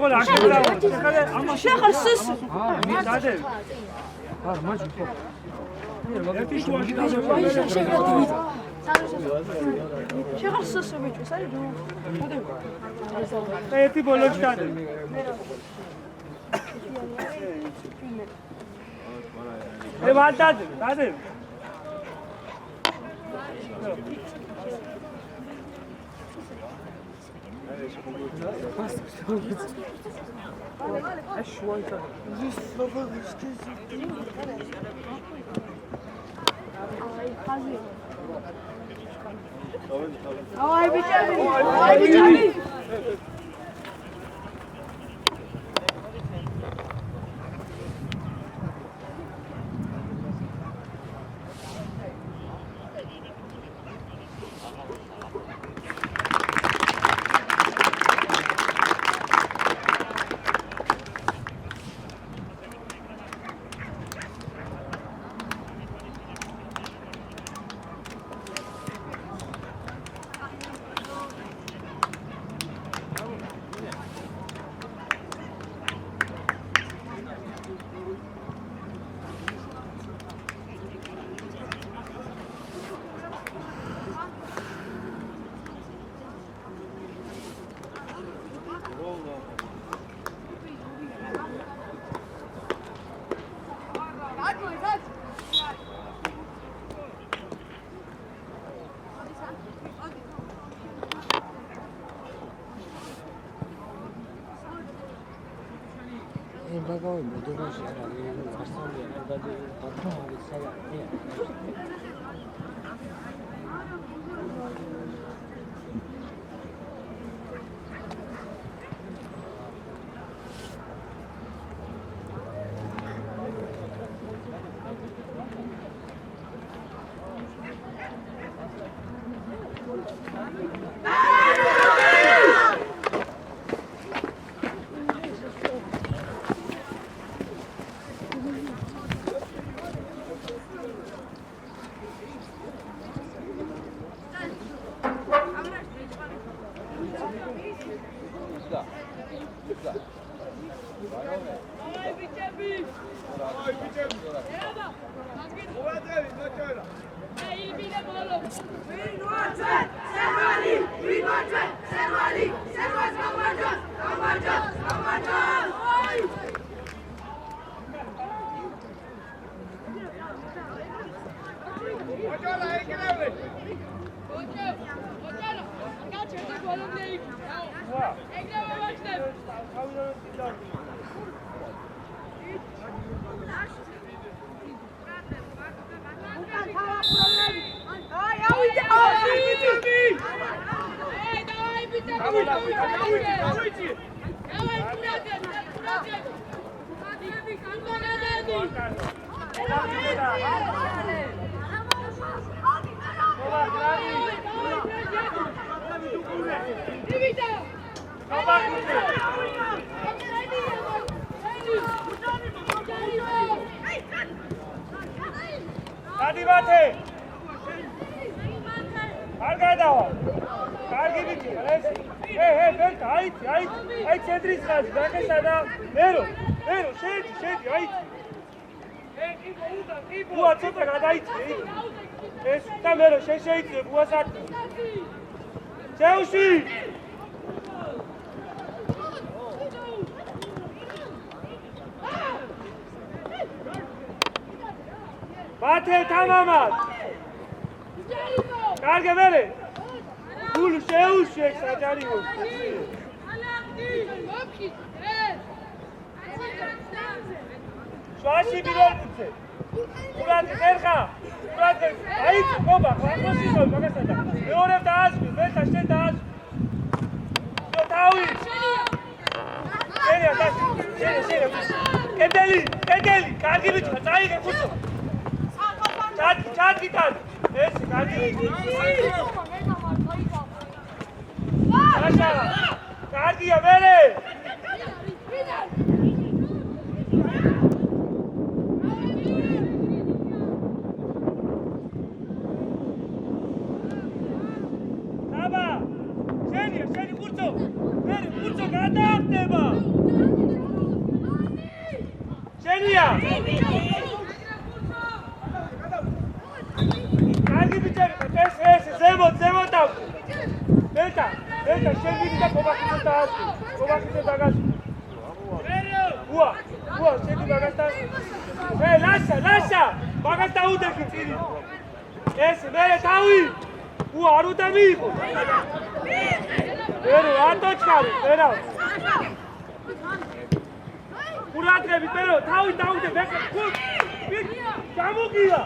მოყოლა ახლა ამას შეხარ სის დადე არ მაჯი ხო ერთი შუაში შეხარ სის ბიჭო საერთოდ ერთი ბოლოში დადე დადე Ay biçami. Bagao modorashi ari qarsanli adadi batma ari saya Bate tamamen. Karga vere. Kul şeuşek sacari ol. Şuaşi bilal butse. Murat Kherkha. Murat ayt koba, xamosi ol magasada. Meorev daaz, me tashten daaz. Jo tawi. Şeri ataş. Şeri. Kedeli, kargi biç, çayge kutso. Çat gitar. Es kargi. Aşağı. Kargi ya vere. Saba. Şeri kurto. Vere kurto gada aktiva. შენია კარგი ბიჭები ეს ზემოთ დავკი ბეტა შენ და გობახიძე დაასწრი გობახიძე დაგასწრი უა შედი მაგასთან ლაშა მაგას დაუდექი წირი ეს მე თავი უა არ უნდა მიიღო ერო ატოჩქარი ერა ურადღები პერო თავი დაუდე ბეკა ხუთ გამოგია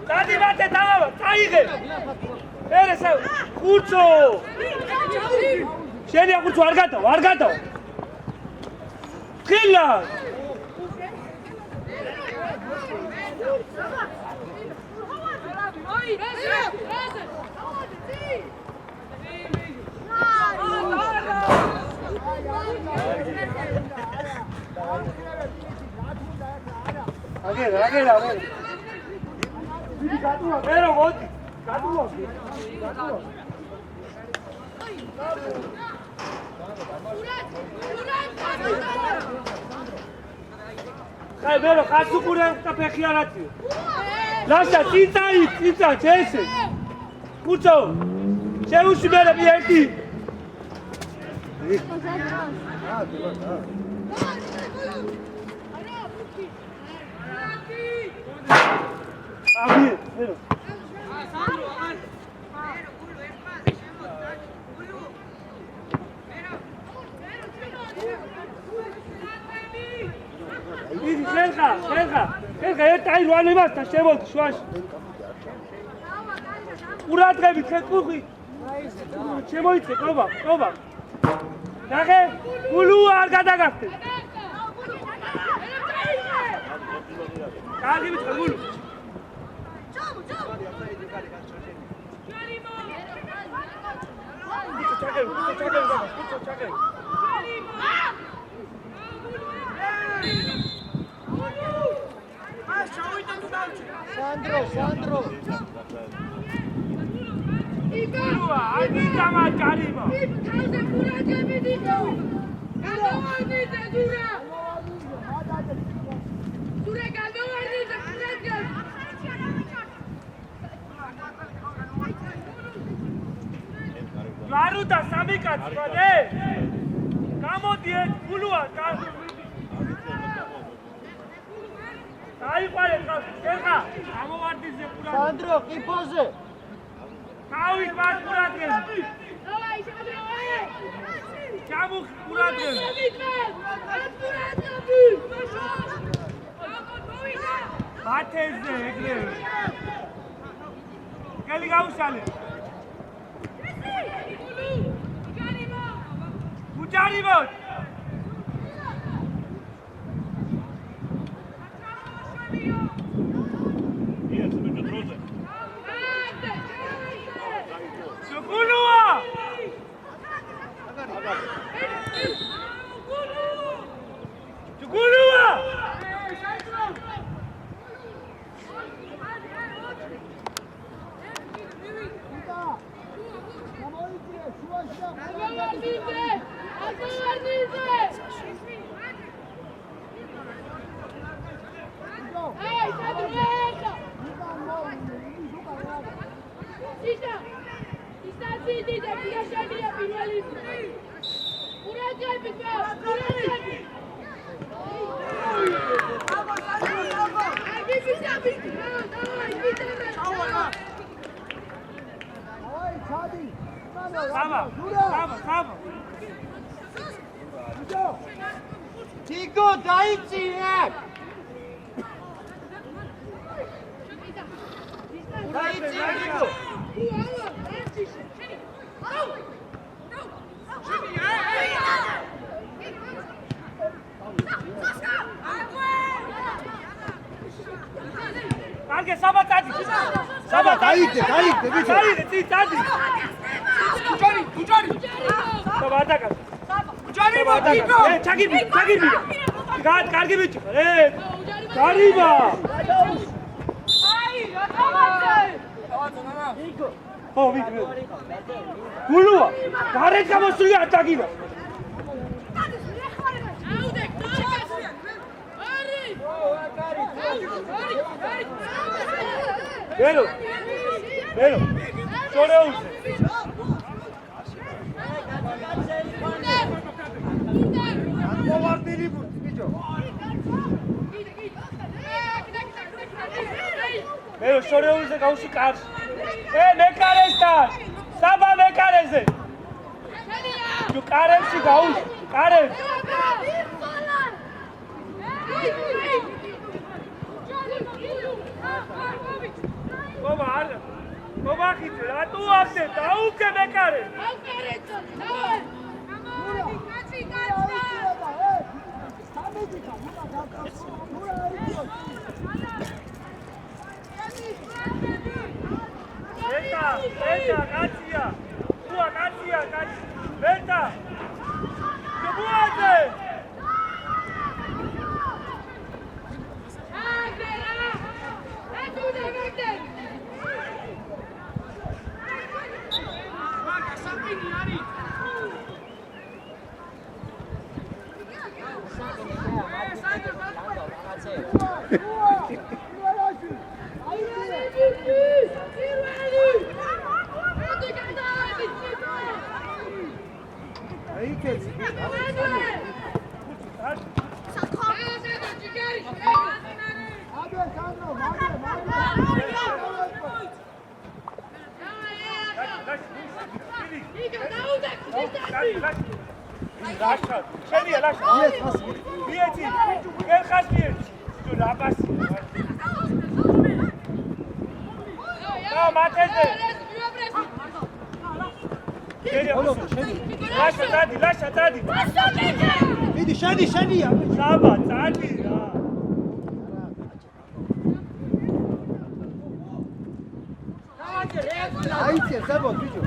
Dadi bate tava, caige. Eresa, curso. Shelia curso argato. Khilla. Agera. Pero voti, catulo. Kai vero, kasu kure ta pekhiarati. Lasha tita, chese. Kucho. Cheushi mere bieti. Abi, vero. Idi Serga, ერთ აირვალი მასთან შემოდი შუაში. ურადღებით ხეთქუხი. შემოიცე, კობა. ნახე, გულუ არ გადაგახტე. კარგი ვიწყე გულუ. ჩაგე. Sandro. Igor, agita macarima. Causa pura de medico. Cadê dura? Dura cadê pura. Garuda samikat, pade. Camodi, gulua, Aipare, Serga, amovardise pura. Sandro, que pose? Caui, vai pura dentro. Vai, Sandro, vai. Camu pura dentro. Bateze, egre. Keli gausale. Ujarimo. Saba. Tigo, დაიწინე! Კარგე, Saba წადი. Saba დაიდე, ბიჭო. წადი. უჯარი. Saba ატაკა. უჯარი Tigo. ჩაგიბი. კარგი ბიჭო. გარიბა. ო, ვიგე. გულუა. გარეთ გამოსული ატაკივა. Vero. Soreuz. მოვარდილი ბიჭო. Vero, Soreuzზე გავში კარს. მეკარესთან. Saba მეკარეზე. Tu კარებში გაუში. კარებში. Baba ხიტე, რატო ახდე? დაუკე მეკარე. Veta, კაცია. უა კაცია, კაცი. Veta. გუაზე. Lascia, scegli, lascia. Vieti, che caspi? Tu la passi. No, Matese. Lascia, Tadi. Vedi, scendi. Saba, Tadi. დაიწინე, საბო, ბიჭო.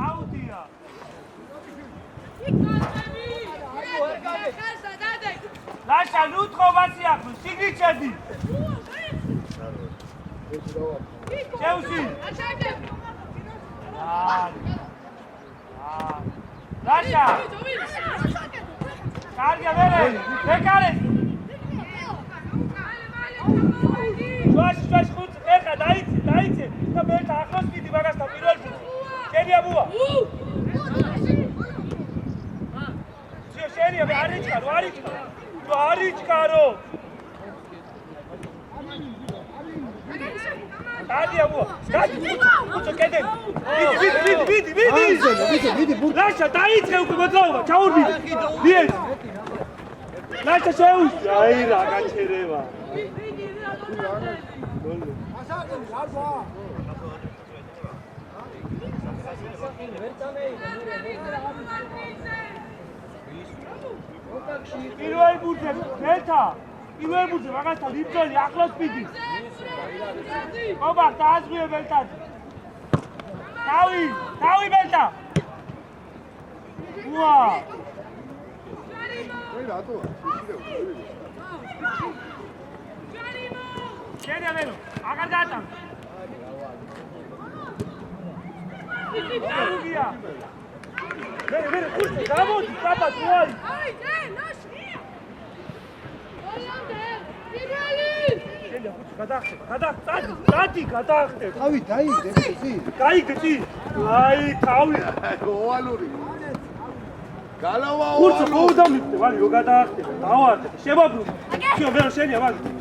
აუტია. Lascia, nu trovați acum, signiceți. Chelsea. Lascia. Carga vere. Pecare. Joași, ხუთ, ეხა დაიცე. და მე ახლოს მიდი მაგასთან პირველ ჯგუფში. შენია ბუა. შენია მე არიჩქარო. Tadია ბუა. უცო კედელი. ვიდი. Lascia, დაიწყე უკვე მოძრაობა, ჩაურბილი. მიეც. Lascia შეუშ. აი რა გაჩერება. პირველ ბურთზე მეთა. პირველ ბურთზე მაგასთან იბრძოლი ახლოს მიდის. ობა, დააზღვიო ბელტაძე. თავი ბელტა. უა. შენია მენო, აღარ გაატან. დაუგია. მე ხუთი გამოდი, პაპას უარი. შენია ხუთი გადახტება. წადი გადახტება. თავი დაიდე, ისი. გაიგდი. აი, თავი. ოვალური. გალავა ხუთი ხოუდამიწე, ვალი რო გადახტება. დავარდე. შებაბლო.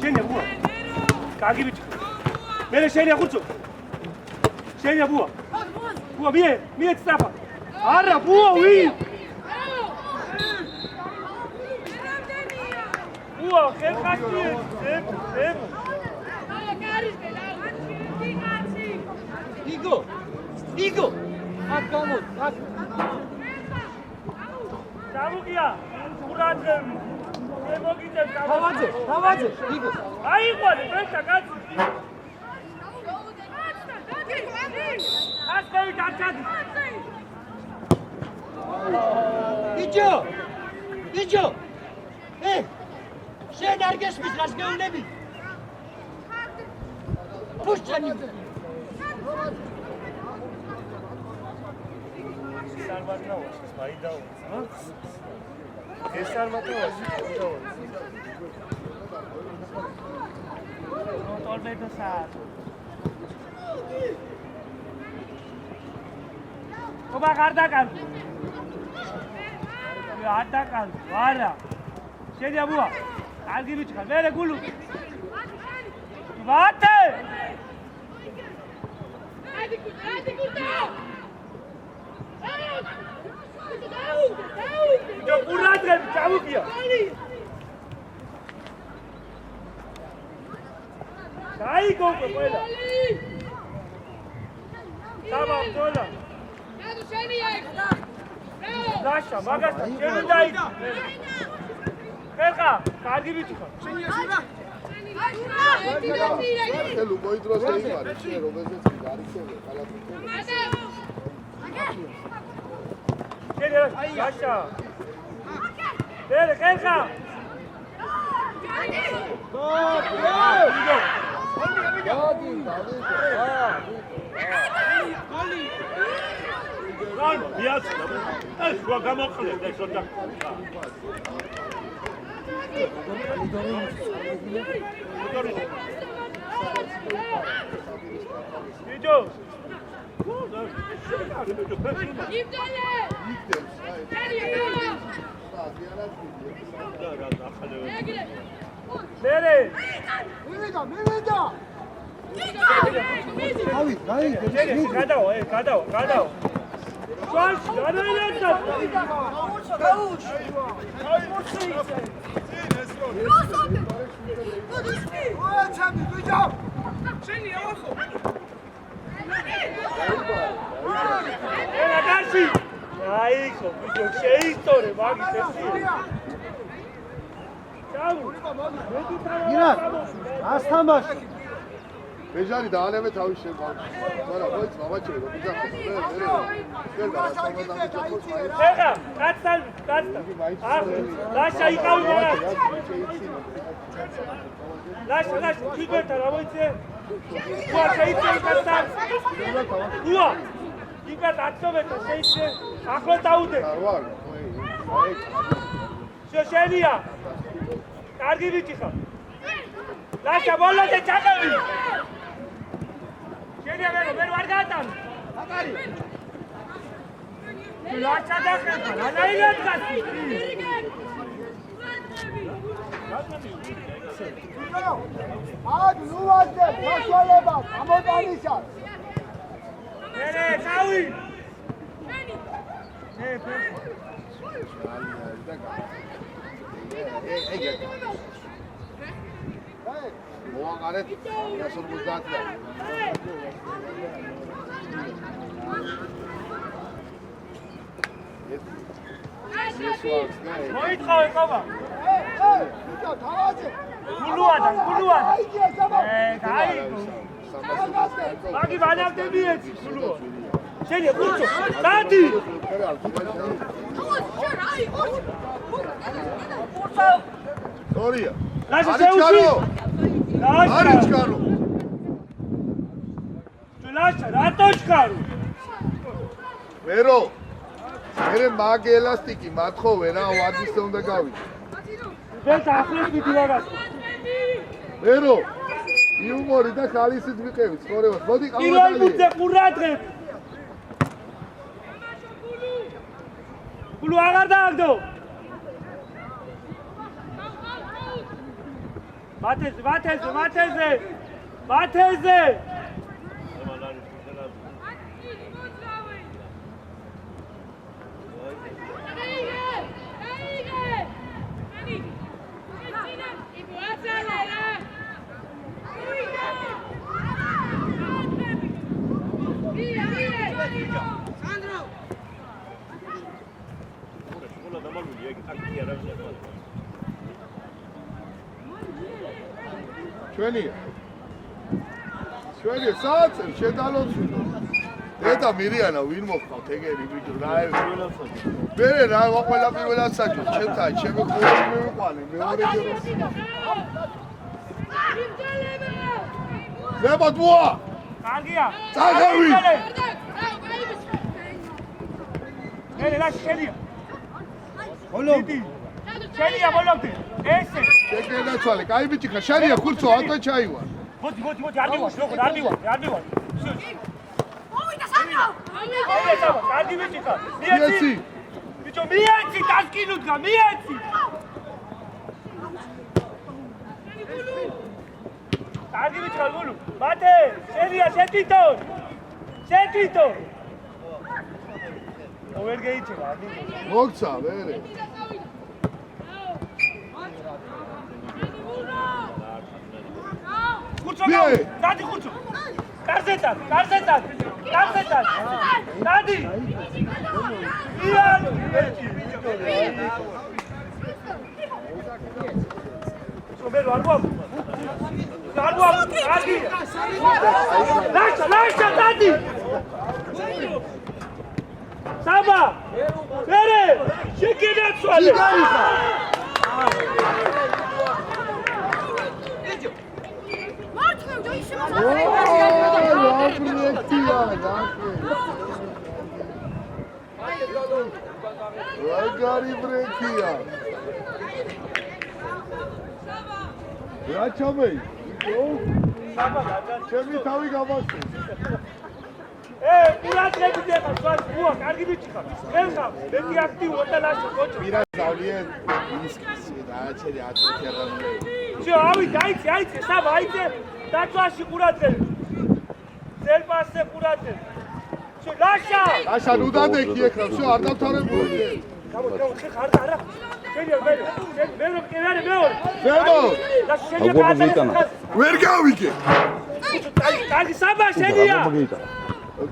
შენია ბუა. კარგი ბიჭი. მე შეიძლება ხუცო. შეიძლება ბუა. ბუა მie წაფა. არა ბუა ვი. ბუა ხერხაში ემ. იგო. აქ გამოდი, აქ. გამოგია. ყურადღები. მოგიწევს თავაძე, იგო. აიყვანე, ბეჭდა კაცი. ასკოვი დარჩადი. ბიჭო. შენ არ გესმის რას გეუბნები? პუშჩანი. სარმატაოს, მაიდაოს, ა? ეს სარმატაოს, მაიდაოს. ტორპედოსა. ობა გარდაკან. არ დაკან, არა. შეიძლება ბუა. კარგი ბიჭი ხარ, მერე გულუ. ვატე! ადი კურტა! ჯო ყურადღები ჩამოგია. გაიგო ყველა. საბავშვო. ნადუ შენია ეგ. ლაშა, მაგასთან შენ დაიწყე. ხერხა, კარგი ბიჭი ხარ. ხელ მოიდროს ეიმარი, შენ რომელზეც გარიქცევი, კალათი. ლაშა. ხერხა. ეს რა გამოყლეთ ეს ოთახი. ბიჭო. მერე. მივიდა. ავი, გადაო. შვანში, არაერთა. ელა გარში. აიქო, ბიჭო, შეისწორე მაგის ესია. ჩაუ. ირა, ასთამაში. ბეჟარი დაანებე თავის შეგავ. მაგრამ მოიც მამაჩე რო ბიძახო. ხერხა, კაცთან. ლაშა იყავი მარა. ლაშა, თვითონთან რა მოიცე? ბუა შეიცე კაცთან. ბუა. იქა დაწოვეთ შეიცე. ახლა დაუდე. შენია. კარგი ბიჭი ხარ. ლაშა ბოლოდე ჩაყევი. შენია მე ვარ გაატან. აკარი. ლაშა დახერხა, რანაირად გასი. ად ნუვაზე გასვალება ამოტანისა. მერე წავი. მოაყარეთ 150-ი. მოიწყავე ყობა. ბიჭო, თავაზე. გულუადან. გაიგო. სამასი. მაგი ვანავდები ეცი გულუა. შენია გულწო. დადი. სორია. ლაშა შეუში. არის ჩქარო. ლაშა რატო ჩქარო? ვერო. მე მაგ ელასტიკი მათხოვე რა, ვადისზე უნდა გავიდე. ეს ახლოს ვიდივარას. ვერო. იუმორი და ხალისით ვიყევი ცხოვრებას. მოდი პირველ ყავდალი. მუძე ყურადღებ. გულუ აღარ დააგდო. მათეზე. მათეზე ჩვენია საათზე შედალოს დედა მირიანა ვინ მოხდავთ ეგერი ვიდეო რა მე რა ყველა პირველად საჭო ჩემთან ჩემი ყოველი მივიყვანე მეორე ჯეროს მე ბატუა კარგია წაღევი ელე რა შენია ბოლომდი შენია ბოლომდი ესე შეგედა თვალე კაი ბიჭი ხარ შენია ხურცო ატო ჩაივარ მოდი არ მივარ როგორ არ მივარ მოვიდა სანდრო ელე საბა კარგი ბიჭი ხარ მიეცი ბიჭო მიეცი დასკინუდგა მიეცი კარგი ბიჭი ხარ გულუ მათე შენია შეთვითო ვერ გეიჩება მოგცა ვერე ხუჩო დადი ხუჩო კარზეთან დადი იან სომერ ვარბო კარგი ლაშა დადი საბა ვერე შეგინაცვალე Ragari brekia. რა ჩამეი? საბა ჩემი თავი გამასწრე. ყურადღებით ეხა სვას ბუა კარგი ბიჭი ხარ. ეხა მეტი აქტიურია და ლაშა კოჭო. მირა ზავლია ინსკის დააჩერე ატოქერა. შო აიცე საბა აიცე დაწვაში ყურადღებით. ზელპასზე ყურადღებით. შო ლაშა ნუ დადექი ეხლა შო არ დავთავრებული. გამო ხარ არა. შენია მე მეორე. და შენია ვერ გავიგე. კარგი საბა შენია.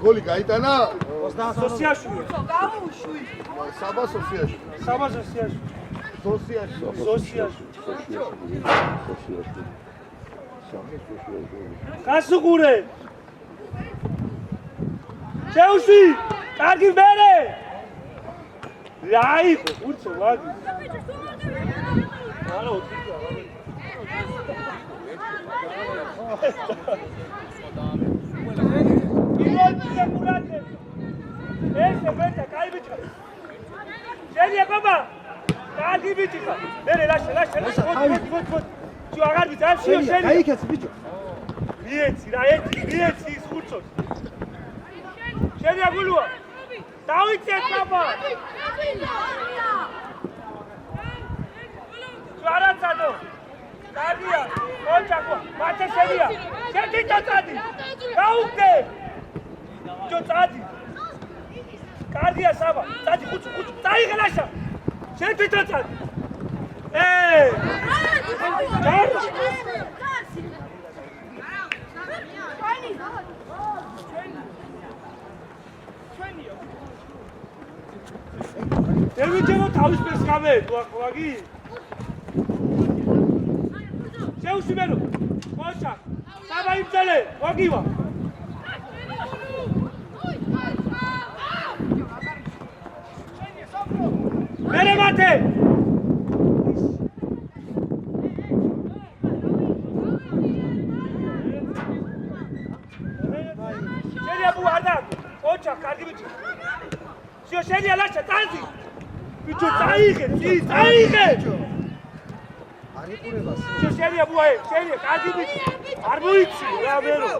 გოლი გაიტანა? სოსიაშვილი. საბა სოსიაშვილი. გასუყურე. შეუშვი. კარგი მერე. რაი ხურცო ვაგი. არა ოთხი ესე მეტა კაი ბიჭი შენია ბაბა კარგი ბიჭი ხარ მერე ლაშა მოდი შო აღარ ვიცი არ შიო შენია გაიქეცი ბიჭო მიეცი რა მიეცი ის ხურცოს შენია გულუა დავიცეთ ბაბა შო არაცადო კარგია ოჩაკო მათე შენია შეთვითო წადი გაუგდე ჯო წადი კარგია საბა წადი ხუჩუ წაიღე ლაშა შეთვითო წადი ევიჯერო თავის პეს გამე ვაგი შეუსიმერო ოჩა საბა იმწელე ვაგივა მერე მათე შენია ბუ არ და ოჩა კარგი ბიჭი შო შენია ლაშა წადი ბიჭო წაიღე შო შენია ბუაე შენია კარგი ბიჭი არ მოიცი რა მერო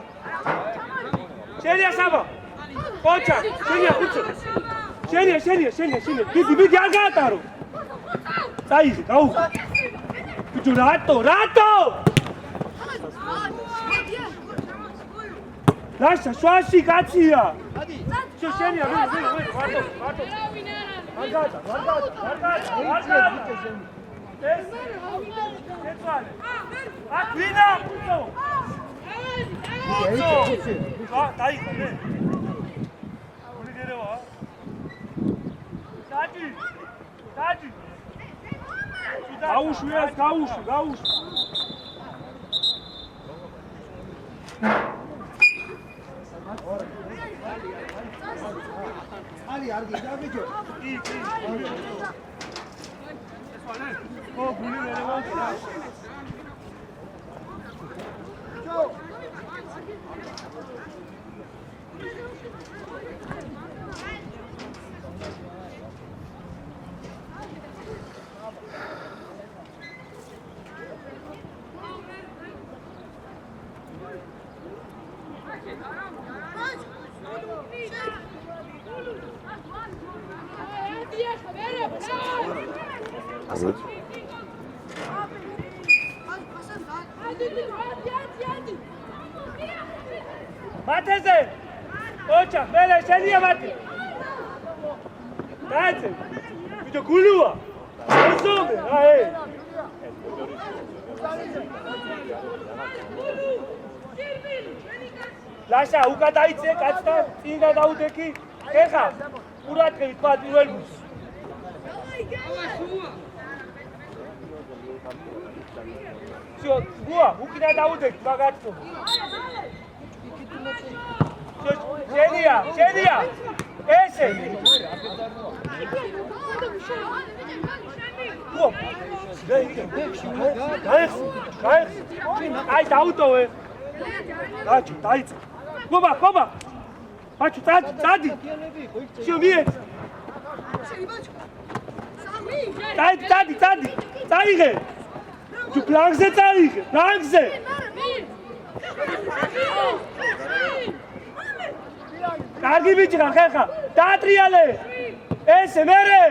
შენია საბა ოჩა შენია ხუჩო შენია ბიდი არ გაატარო წაიღე გაუღე ბიჭო რატო ლაშა შვაში კაცია შო შენია ვინ მარტო მარგადა ეს ეცვალე აქ ვინა უცო დაიხო მე გერევა დაჯი გაუშვი ეს გაუშვი ალი არ გიდა ბიჭო კი ო გული მე ვარ მათეზე ოჩა მერე შენია მათი დაიცე ბიჭო გულუა ოზომე აი ლაშა უკა დაიცე კაცთა წინ გადაუდექი ეხა ყურადღები თქვა პირველ ბუს შო გუა უკიდა დაუდექი მაგაცო შენია ესე გუა გაიხსი აი დაუტოვე დაჭი დაიწე გობა ბაჭო დადი შო მიეც დადი წაიღე თუ პლანგზე წაიღე პლანგზე კარგი ბიჭი ხა დაატრიალე ესე მერე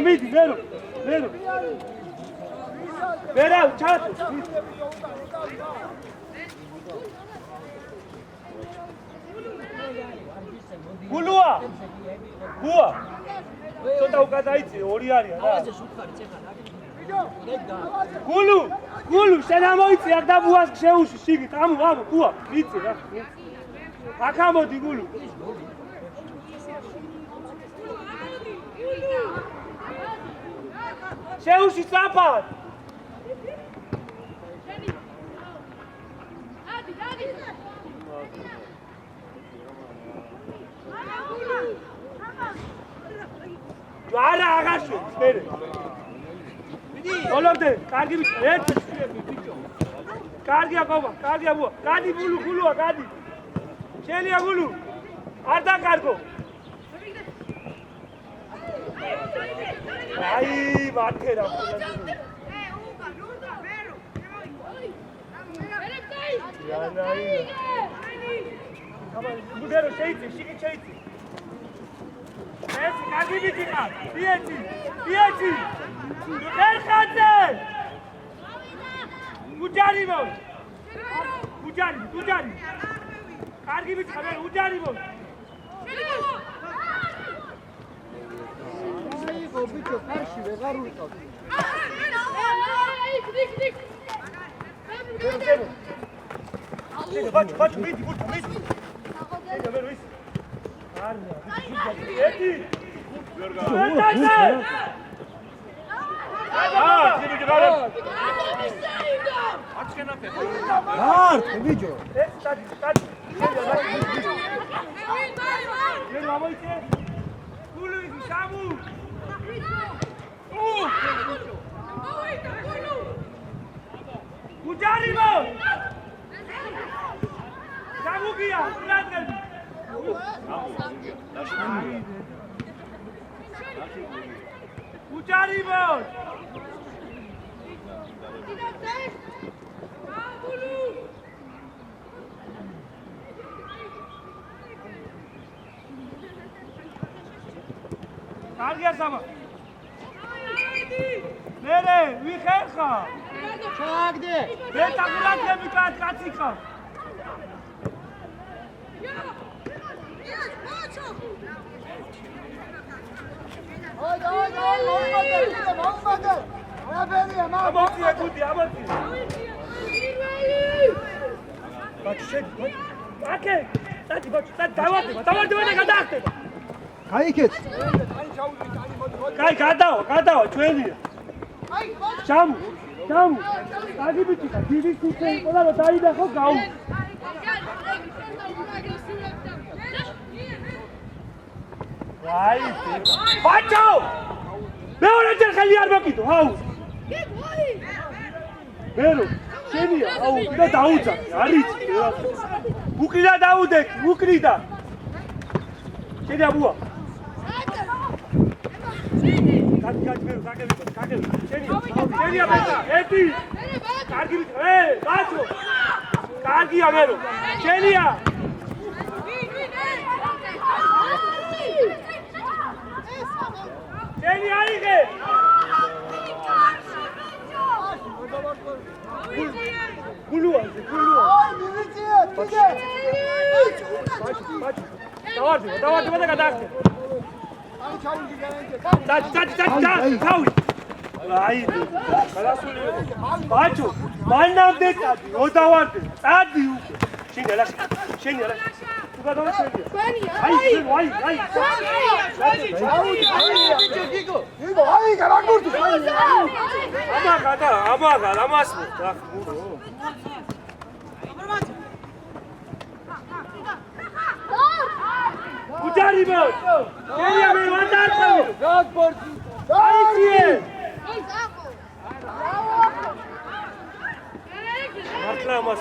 მიდი მერე ჩათ გულუა ცოტა უკა დაიწე ორი არიან რა გულუ შენ ამოიწე აქ და ბუას შეუში შიგით ამო გუა მიწე რა აქ ამოდი გულუ შეუში საფად არა აღაშო მერე ბოლომდე კარგი ერთ კარგია ყობა კარგია ბუა გადი გულუა გადი შენია გულუ არ დაკარგო აი მათე რა მუდერო შეიცი შიგით შეიცი ეს კარგი ბიჭია პიეჩი ერხაძე უჯარი კარგი ბიჭია მე უჯარი მო აიღო ბიჭო ხარში ვეღარ ურყავ ბაჭო მიდი მე როის ერთი ბიჭო კარგია სამა მერე ვიხერხა ჩააგდე. მეტაგულაკები კაცი ხარ. ამოწია გუდი, ამოწია. ბაჭი შედი. აკე, დადი ბაჭი, დავარდება და გადაახტება. გაიქეთ. კაი, გადავა, ჩვენია. ჩამო. აგიბიჭი ხა, დიდი სიცე იყო და დაიდახო გაუ. აი, ბაჭო! მეორეჯერ ხელი არ მოკიდო, აუ. მერო, შენია, აუ, და დაუძახე, არ იცი. უკრიდა დაუდექი, უკრიდა. შენია ბუა. გადი მერო, გაგები. შენია ბეჭი, ერთი. კარგი ვიქრე, ბაჭო. კარგია მერო. შენია. შენი აიღე. გულუა. დავარდება და გადაახტე. დადი, თავი. აი, გადასული. ბაჭო, მანამდე წადი, დავარდე. წადი უკვე. შენი არა. თუ გადავა შენია. აი. ამაგა, ამას და ხურო. უჯარიბო. შენია მე ვანდარწევი. გაგბორდი. აიძიე. მართლა ამას.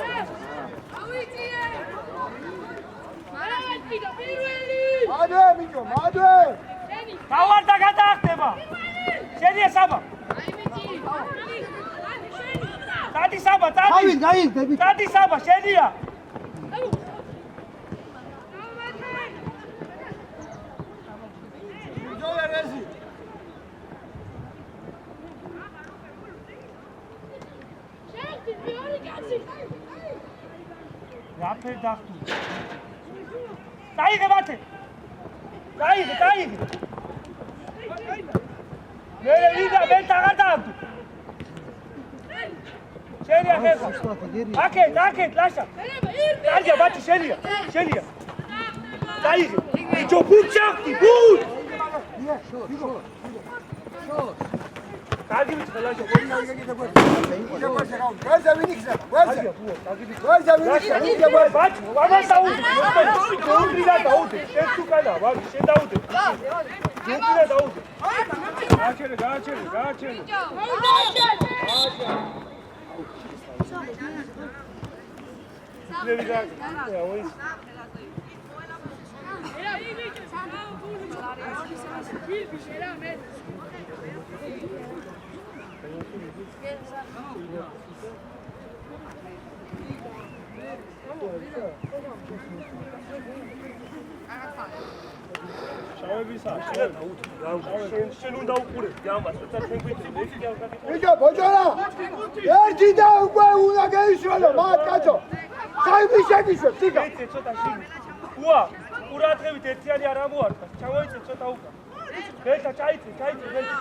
მადე. დავარდა გადაახტება. შენია საბა. დადი საბა, თავი გაიგდები. დადი საბა, შენია. რაფერ დახტუ. დაიღე ბათე. დაიღე. მე დაღადავდი. შენია ხება. აკეთ, ლაშა. კარგია ბათი, შენია. დაიღე. იჯო ბუჩახტი, ბუჩ. კარგი ვიცი ლაშა. ბაჭო, ამას დაუდე. გუნდრიდა დაუდე. შენ თუ კანა, ვაგი, შენ დაუდე. გუნდრიდა დაუდე. გააჩერე. ლევიდა. ოის. შავებისა, შენ უნდა უყურებ, ამას, როცა ჩვენ გვიწევ, ეს კი არ გაკეთებ. იგა ბოჭარა. ერთი და უკვე უნდა გაიშველო, მაკაცო. საერთოდ შეგიშვებ, ციგა. ეცე ცოტა შიგნით. უა, ყურადღებით ერთიანი არ ამოარდა. ჩამოიწე ცოტა უკან. ბეჭა ჩაიწე, ბეჭა.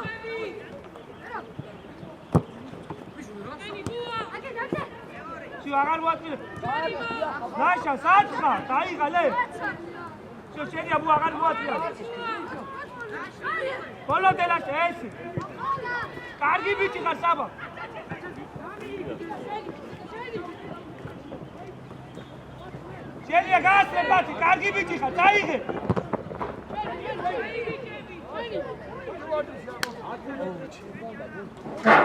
შენ აღარ მოაწილე. ლაშა, სათხა, დაიღალე. შენია ბუ აღარ მოაწილე. ბოლო დელაშა ეს. კარგი ბიჭი ხარ საბა. შენია გაასწრებათი, კარგი ბიჭი ხარ, დაიღე.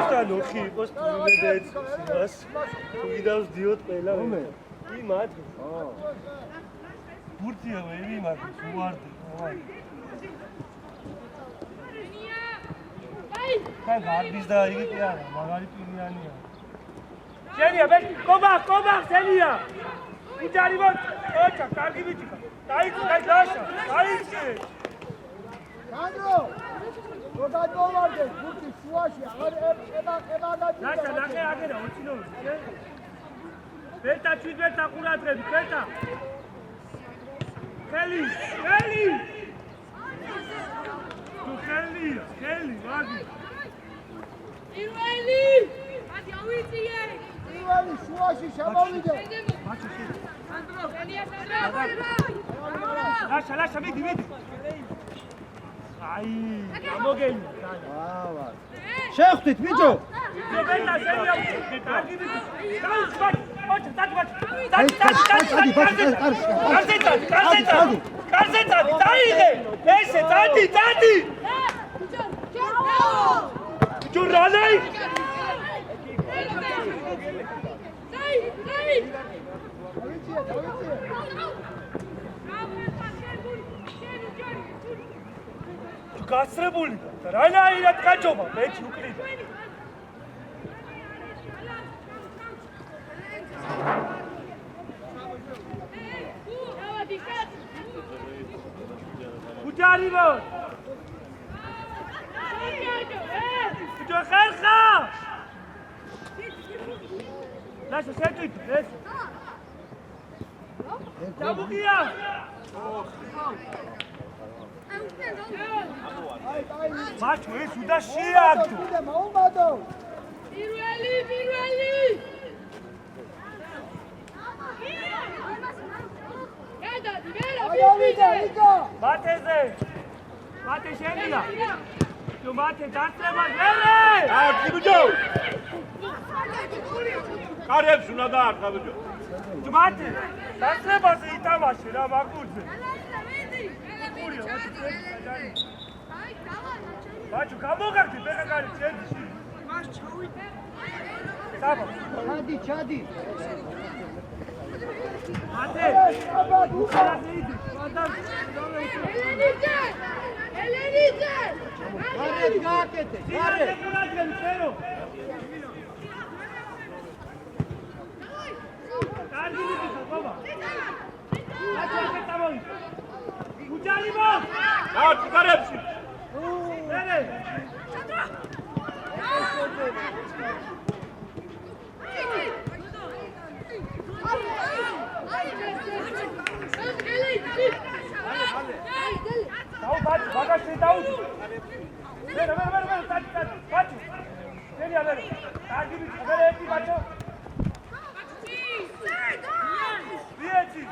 Sta lochi, was tu mir da jetzt was? Du wieder aus Diot पहिला. Wie macht? Purti है wie macht? Suart. काय घाट दिसदा आहे की यार मागारी पिनी आनी है. चलिए बेट कोबा चलिए. उचारी मत. ओ चक्कर की भी चिका. टाइट लाश. टाइट. Sandro! როდან მოვარდეთ გუნდის შუაში აღარ ებაგაჭირდა ნახე აგერა ოცინოვი ბეტა ჩვიდბეტა ყურადღები ბეტა ხელი თუ ხელი ვაგი პირველი მათი ავიწიე პირველი შუაში შემოვიდე ლაშა მიდი აი გამოგენი შეხვდით ბიჭო ბეტა სერია კარგი კარზე დაიღე ესე დადი ჯურალაი გასრებული რანაირად გაჯობა მეჩი უკრიდა უჯარიბო ბიჭო ხერხა ლაშა შეტვით ეს დაბუგია მაჩო ეს უდა შეაგდო მოუმადო პირველი გადადი გადავიდა ნიკო მათეზე მათე შენია თუ მათე დასწრება მერე ბიჭო კარებს უნდა დაარტყა ბიჭო თუ მათე დასწრებაზე იტამაშე რა მაგურზე ბაჭო გამოგაგდი ბეგაგარი ჩენდი მას ჩავიდე საბა ჩადი მათე უკარაიდი ელენიძე გარეთ გააკეთე გარეთ გულაგენ ფერო კარგი მიწა ბაბა მათე აკეთამოი უჯალიბო კარებში მერე დაუ ბაგაჟი დაუძი მერე ტაჭი ბაჭო შენია მერე კარგი მიწა მერე ერთი ბაჭო ვიეცი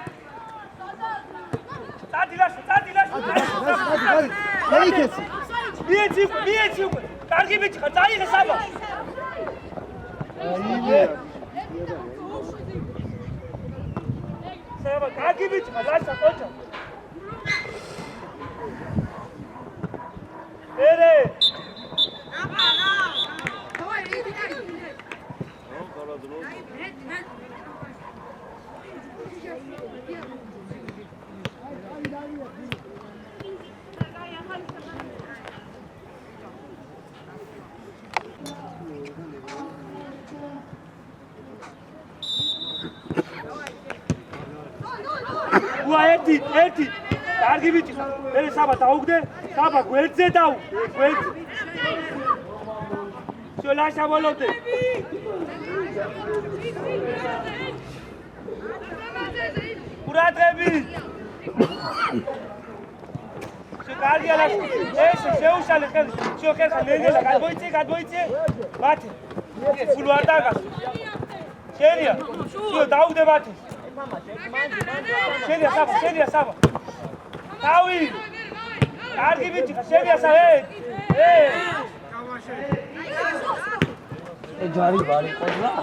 ტადილაშა მეიქესი ვიეცი კარგი ბიჭი ხარ წაიღე საბა საბა კარგი ბიჭი ხარ ლაშა ყოჩა ერე ერთი კარგი ბიჭი ხარ მე საბა დაუგდე საბა გვერდზე დაუ გვერდზე შოლაშა ბოლოდე ყურადღები კარგია რა ეს შეუშალე ხელი შეხერხა ლენელა გადმოიწე მათე ფულო არ დაგას შენია შო დაუგდე მათე შენია საბა თავი კარგი ბიჭი ხარ შენია საბა ჯარი ბარი ყოლა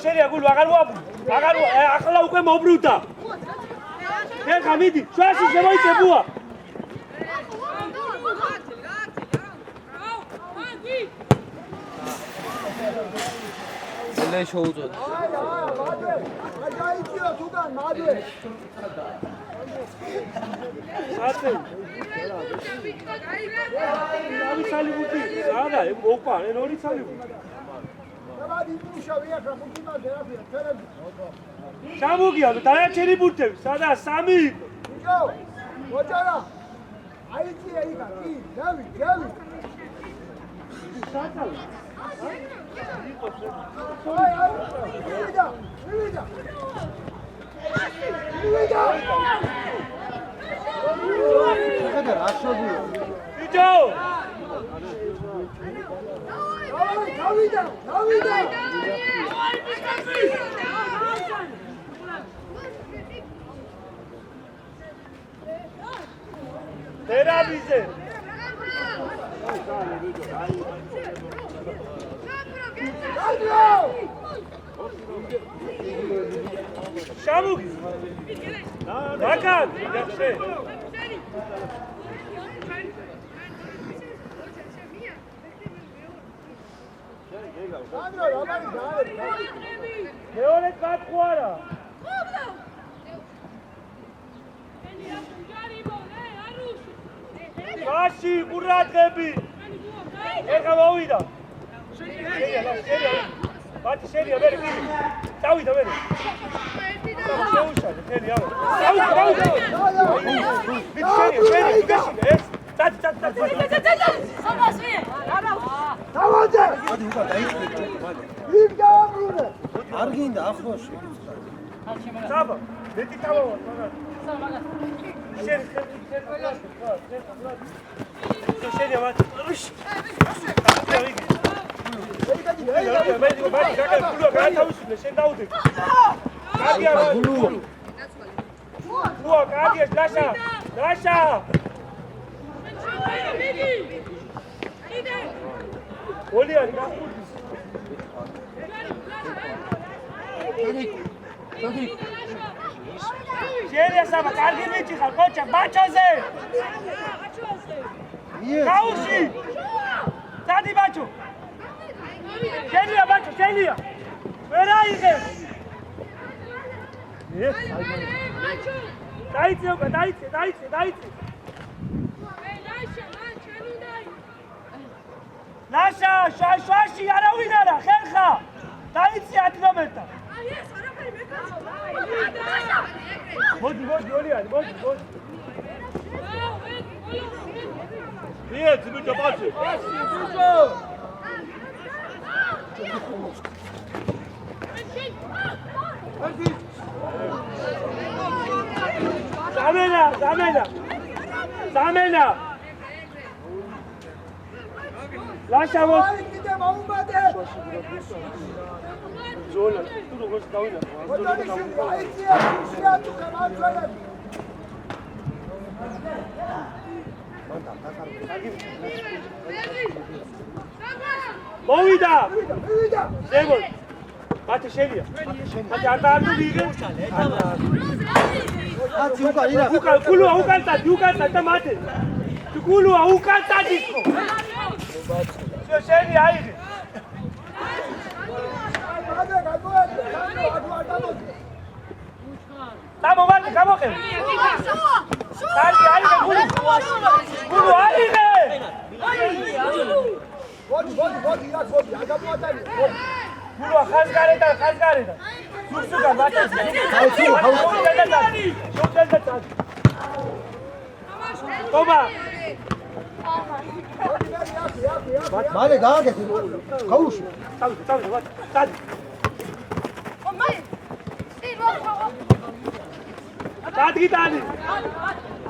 შენია გულ აღარ ახლა უკვე მობრუნდა ხერხა მიდი შუაში შემოიწებუა ელე შეუწოდა გაიჭირო თუგან მადლე საწე ნავი სალიბუტი არა მოკვა ენ ორი სალიბუტი დავადი მუშავი ახლა ხუთიმაზე რაფია ფერები ჩამოგია დანარჩენი ბურთები სადა სამი იყო ბიჭო ოჯარა აიწია იქა, კი, დავით, დავით. მივიდა. ხედა რა შობია ბიჭო დავიდა. დერაბიზე შამუგი დაკან yaxshi მეორე კათხო არა მაში ყურადღები ეხა მოვიდა ბატი შენია მე წავიდა მე შეუშალე ხელი ავა არ გინდა ახლოში საბა მეტი თავავა შენ შენია ბატი შენ დაუდე კარგია გულუა კარგია ლაშა ოლიანი შენია საბა კარგი მიჭი ხარ კოჩა ბაჩოზე გაუში დადი ბაჩო შენია ბაჩო შენია ვერ აიღე დაიცე უკვე დაიცე ლაშა შვაში არავინ არა ხერხა დაიცე 10 მომენტა მოდი ოლიანი მოდი მიეც ბიჭო პასი Zamena Lascia აი კიდე მოუმატე. ზოლა თუ როგორ დავიდა აიწია შეატუ გამარჯვებები. მოვიდა მივიდა. ზემო მათე შენია მათე არ დაარდუვიღე აცი უკან ირა უკან კულუა უკან და მათე კულუა უკან დადიქო შენია აიღე მაგა გამოაჩე გამოაჩე დამოვარდი გამოყევი კარგი აიღე კულუ აიღე მოდი რა გოდი არ გამოატარი კულუა ხაზგარედა სუსუკა მათე ტობა მალე გააგეთ გაუშვი წავიდე ვარ დადი დადი დადი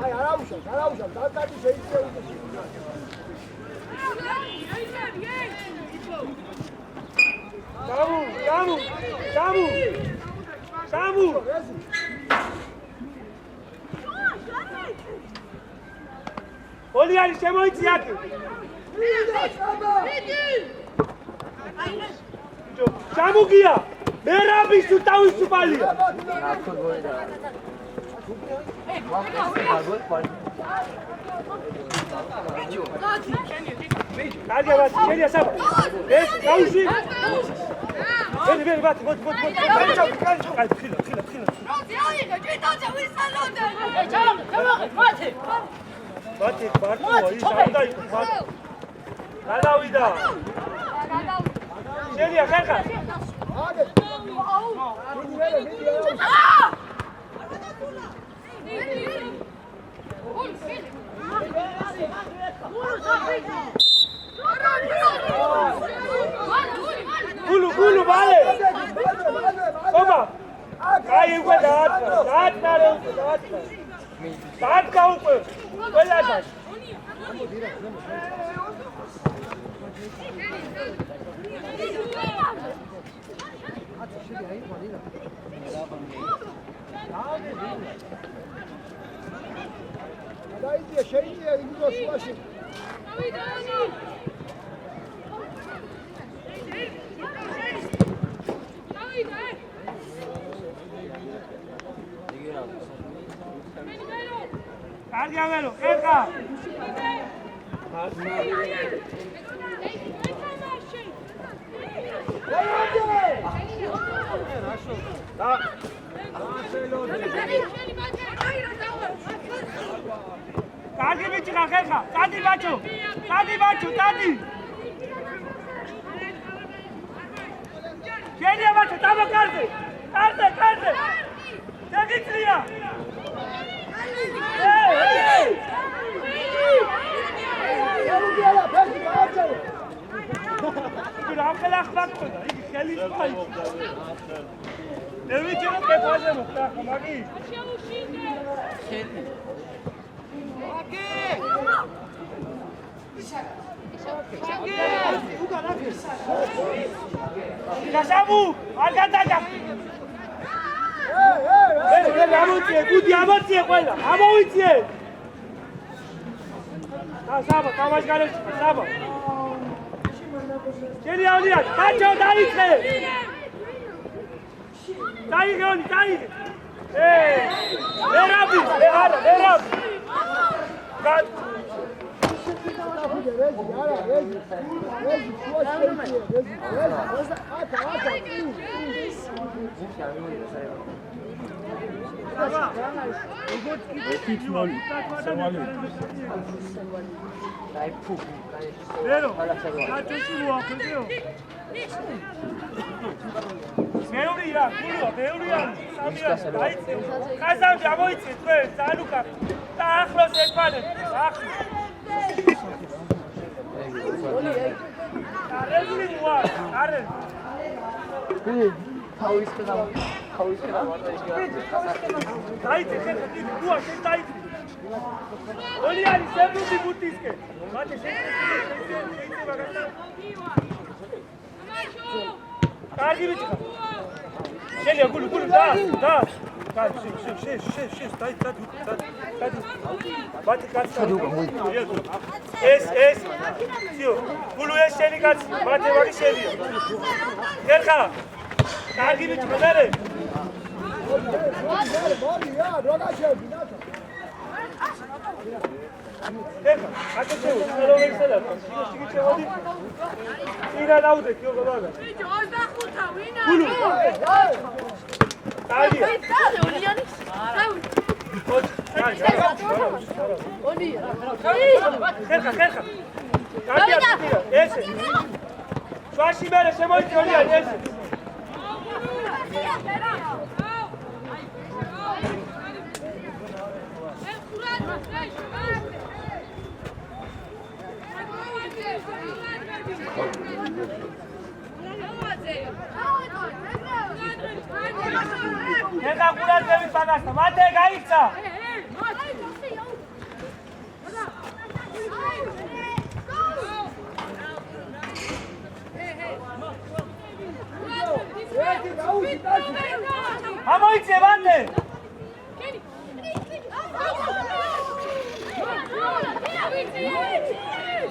აი არაუშავ დადადი შეიძლება სამუ ოლიანი შემოიცი აქ სამუგია მერაბის თუ თავისუფალია კარგია ბატი შენია საბა ეს გაუში ვერი ბატი მოდი აი ხილა ბატი ბარტოა ის არ დაიქო ბატი გადავიდა შენია ხერხა გულუ მალე ობა აი უკვე დაადგა უკვე ყველასას დაიძია შეიძლება იგდო შუაში კარგი ამერო ხერხა კარგი ბიჭი ხერხა დადი ბაჭო დადი შენია ბაჭო დაბა კარზე დაგიწრია რამხელა ხმაკდა იგი ხელის ფაი ევიჩერო კეფაზე მოხდა მაგი გასამუ არ გადაგა ამოიწიე გუდი ამოიწიე ყველა ამოვიწიე საბა თამაში გარეშე საბა შენი ავნია დაჭო დაიწე დაიგე ვერაბი გად მეურია, კაზავდი ამოიწე თქვენ ზალუკა და ახლოს ერთმანეთს, ახლოს. არეზული მოა, არეზ. დაიწე ხერხა დიდი გუა შენ დაიწე. ოლი არის სერბული ბუტისკე. მათე შეიძლება გასა. კარგი ბიჭი ხარ. შენია გულუ და. შენ დაი. მათი კაცი. ეს. სიო. გულუ ეს შენი კაცი, მათე ვარი შენია. ხერხა. კარგი ბიჭი ხარ. მორია, როგორ შევიდათ? ხერხა, აკეთე, ხელოვანსა. შიგიჩევოდი. ირა დაუდე, კიო გაბაგა. ბიჭო, 25-ა ვინა? გულუ. დაი. ოლიანის. ხერხა. კარგია. ესე. შვაში მერე შემოიწე ოლიანი ესე. ხერხა ყურადღებით პაგასტა, მათე გაიქცა. ამოიწე მათე.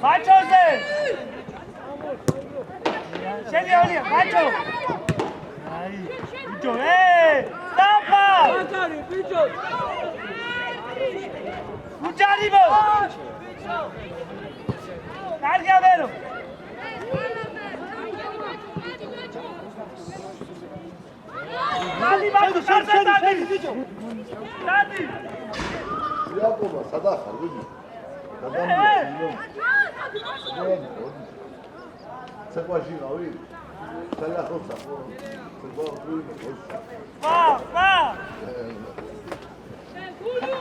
ბაჭოზე. შენი ოლია, ბაჭო. აი, ბიჭო, დაფა. ბაჭარი, ბიჭო. უჯარიბო. კარგი ამერო. დადი ბაჭო, დადი ბიჭო. დადი. იაკობა, სადახარ, ვიდი? საყვაში რავი? სალახოცა. გულუ.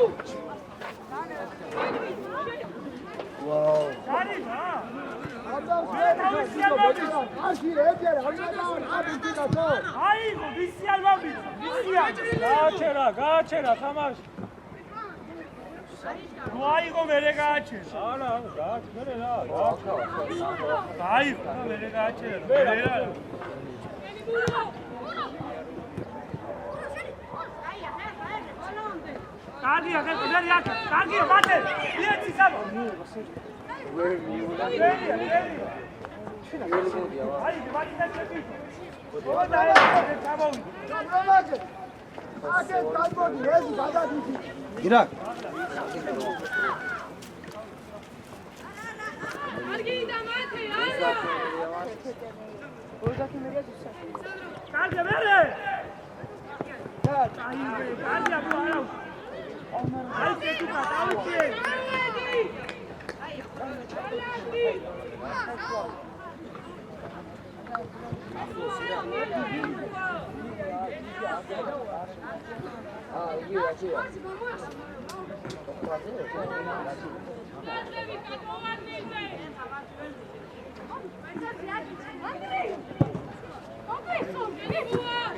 Gari, ha. Aigo, visi al bambino, visi al. გააჩერა თამაში. Nu aigo mere gaachera. არა, გააჩერე რა. Aigo, mere gaachera. Mere ra. Cardia, vedi anche. Cardia, bate. Vieni, Sabo. Ai, vai da qui. Guarda, Sabo. Irak. Cardia, vere. Cardia, buono. Ai, che tu fai?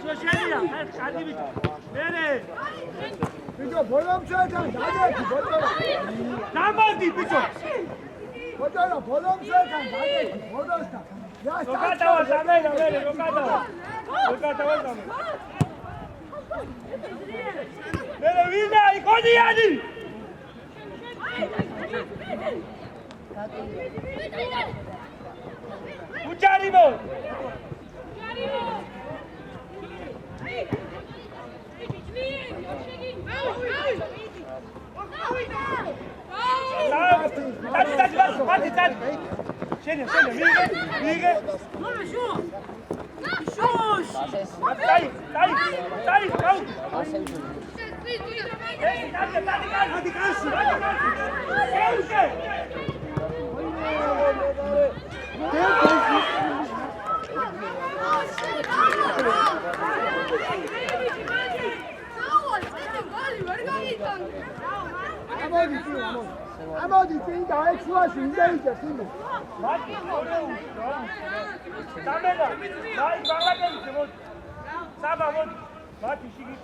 Socialia, cardi. Bene. Bicho, bolom çaydan, hadi bolom. Namazdi bicho. Bolom çaydan, hadi bolom. Ya Lokata var, tamam, bene, lokata var. Lokata var tamam. Bene, vina, ikoni yani. Uçarimo. Tadi. Scende, righe. Dai, ciao. Dai, calci. Ama diyeceğin daha hiç var şimdi diyeceksin. Tamela. Dai, guarda che dice. Saba, Bati, shigi.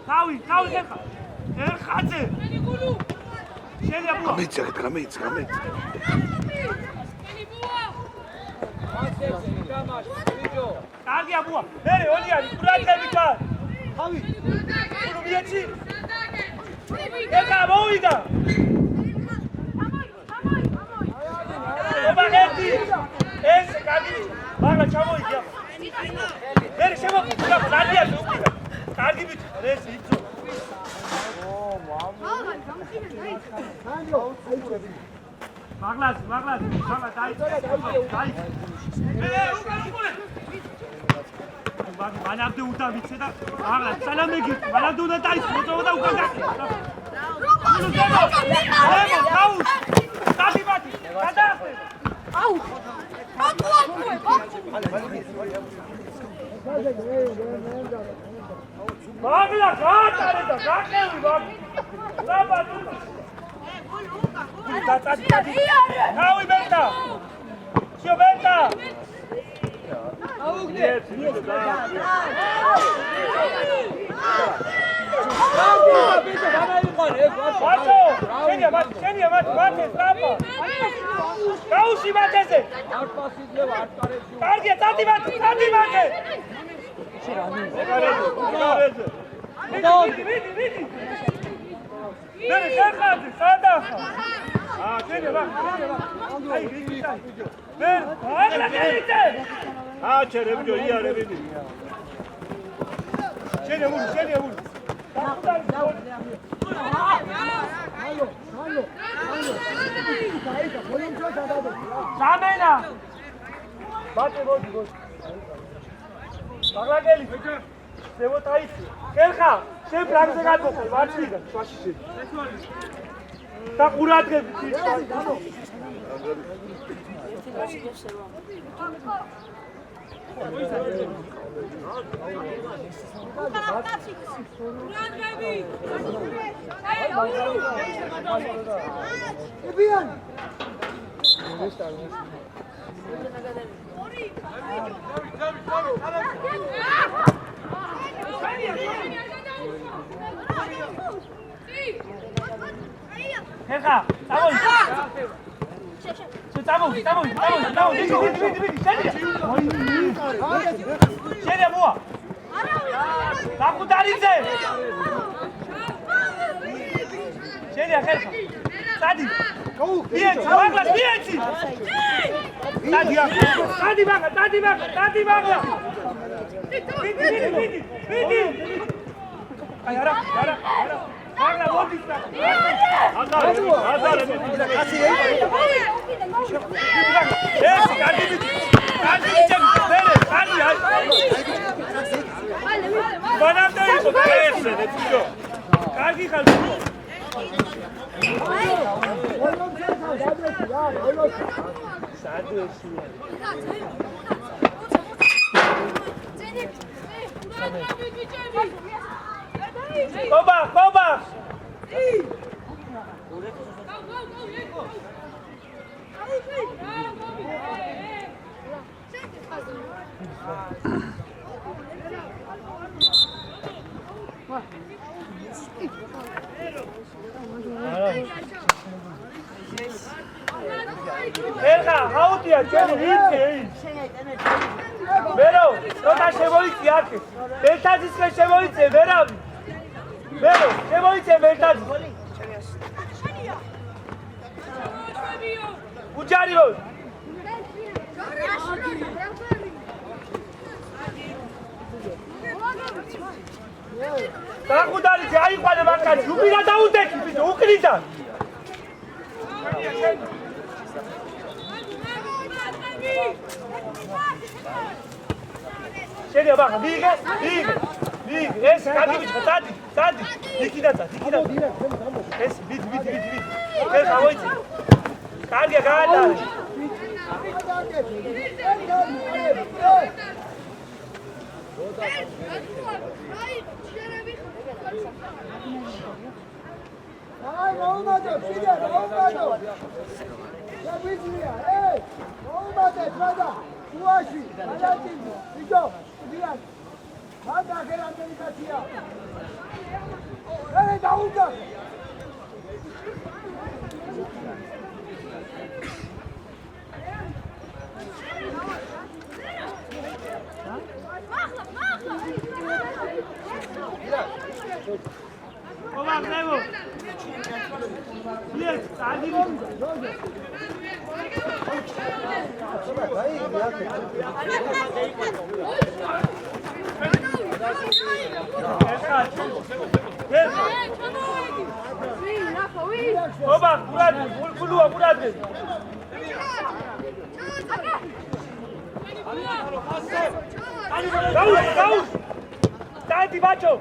Kawi, erxadze. შეიძლება. გამეიც. კარგია ბუა. მერე ონიანი, კურატები კარ. Tabii. ნუ მიეცი. ეკა მოვიდა. ობა ერთი. ეს კარგი. მაგა ჩამოიძია. მერე შემოგვიდა, დადია უკიდა. კარგი ბიჭი, ეს იწო. მაგლაზი, დაი. მანამდე უნდა ვიცე და აღარ სალამი გიქ, მანამდე უნდა დაიწყო, მოწოვა და უკან გაქ. გაუს. დადიბატი, გადაახტე. აუ. მაგლა გაატარე და გაკევი მაგ. ლაბადუ. Tati. Kawi beta. Sio beta. Şeniye bate, stapa. Kausi bateze. Kargiye, tati bate. Vidi. Beni şerhadi, sağda. Şeniye bak. Hayır, güzel. Ver, ağırla gelirse. Çere bir yere vidi. Şeniye vur. Samena. Bate gol. Bagla geli. ზემოთ აიცი. ხერხა, შენ ფლანგზე გადმოყოლ, მარცხნიდან, შუაში შენ. და ყურადღებით. ხერხა, წამოი. წამოი. შენია მოა. დაგუდარიძე. შენია ხერხა. სადი. მიეცი, მაგლა მიეცი. სადი მაგლა. მიდი. აი არა. მაგლა მოდის და. აზარები. ეს კარგი ბერე, ხანი აი. მანამდე იყო ესე, ნეტიო. კარგი ხალხი. Koba! ერხა, აუტია, ჩემი ვიცი. მერო, ცოტა შემოიწი აქ. მელთაძის მე შემოიწე, ვერავი. მერო, შემოიწე მელთაძის. უჯარიო. დაგუდარიძე, აიყვანე მანქანის, უკრიდა დაუდექი, ბიჭო, უკრიდა. შენია ბაღა, მიიღე, ეს კარგი ბიჭო, დადი, დიქიდა. ეს ვიდი. ეს ავოიცი. კარგია, გაადარე. აი, მოუმადო, ფიდე, მოუმადო. რა ვიცია, მოუმადე, თრადა, უაში, ალატინო, ბიჭო, დიახ. მანდა გერანდელი კაცია. დაუდა. Ova, Grevo. Yes, Adi. Ova, Murad. Gaus. Dai, macho.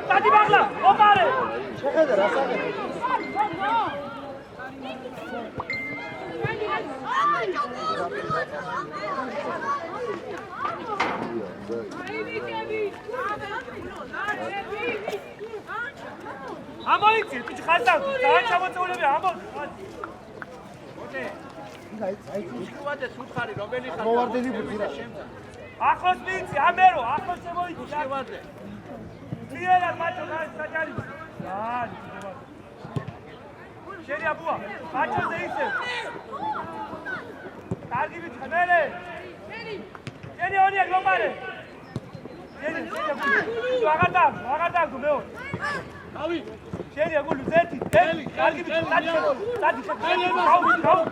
Tati bagla, opare. შეხედე რა საკეთე. ამოიწი, ბიჭი ხალხა, დააჭამოწეულები ამო. მოვარდენი ბუძირა. ახლოს მიიწი, ამერო, ახლოს შემოიწი. მიერად მაჩო საჯარი. შენია ბუა, მაჩოზე ისე. კარგი ბიჭი, მერე. შენი ონია გლობარე. შენი აღარ მეო. ავი. შენია გული ზეთი, ელი, კარგი ბიჭი, დადი.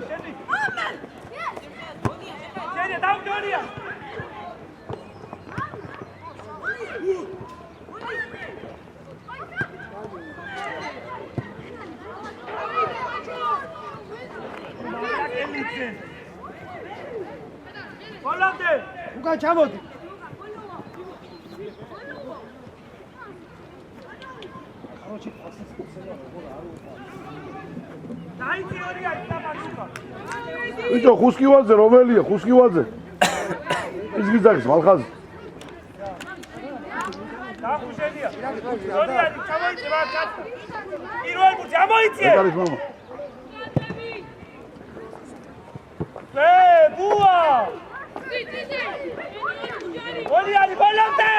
შენი. შენია დავდონია. ბოლომდე. უკან ჩამოდი. დაიწი ორია და პასუხა. ბიჭო, ხუსკივაძე რომელია? ხუსკივაძე. ის გიზაგის მალხაზი. დახუშენია. ზონიანი ჩამოიწე მაგ კაცო. პირველ ბურთი ამოიწე. ეს არის მამა. ბუა! ორიანი ბოლომდე!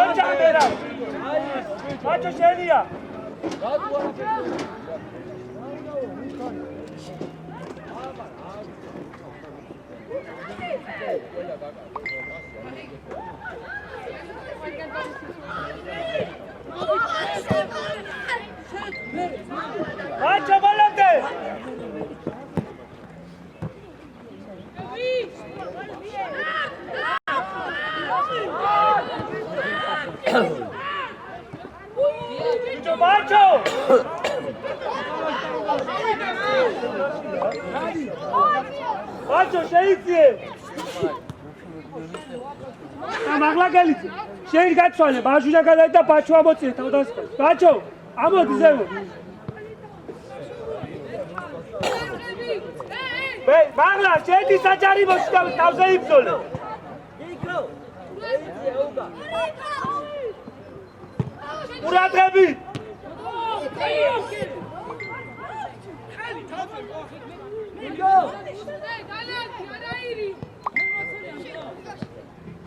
ოჯახერა! მაჩო შენია! მაჩო ბოლომდე! 마초! 마초 შეიცი! მაგლა გელიცი. შეი გაცვალე, ბაჟუჟა გადაიდა ბაჩო ამოწიე თავდას. ბაჩო, ამოდი ზემო. მაგლა შედი საჯარი მოსკა თავზე იბრძოლე. ურადღები!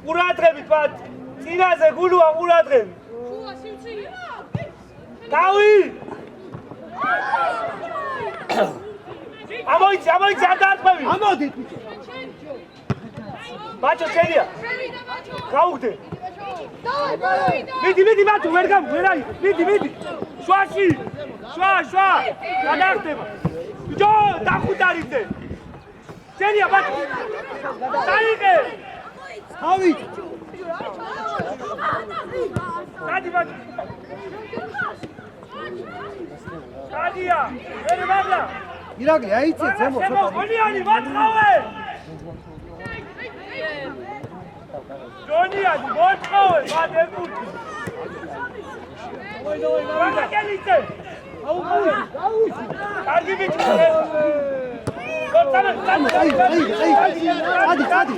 ურადღები თქვა წინაზე გულუა ურადღები. თავი! ამოიცი არ დაარწმევი. ამოდით ბიჭო. ბაჩო შენია. გაუგდე. მიდი ბაჩო ვერ აი. მიდი. შვაში. შვა. გადახდება. ბიჭო, დახუტარიძე. შენია ბაჩო. დაიღე. თავი. დადი ბაჩო. დადია. ვერ მაგლა. ირაკლი აიცე ზემო ცოტა. გონიანი ვატყავე. გონიანი ვატყავე, ვადეკუთი. რა გელიცე? აუგავი. კარგი ბიჭი. გოწამე. ადი.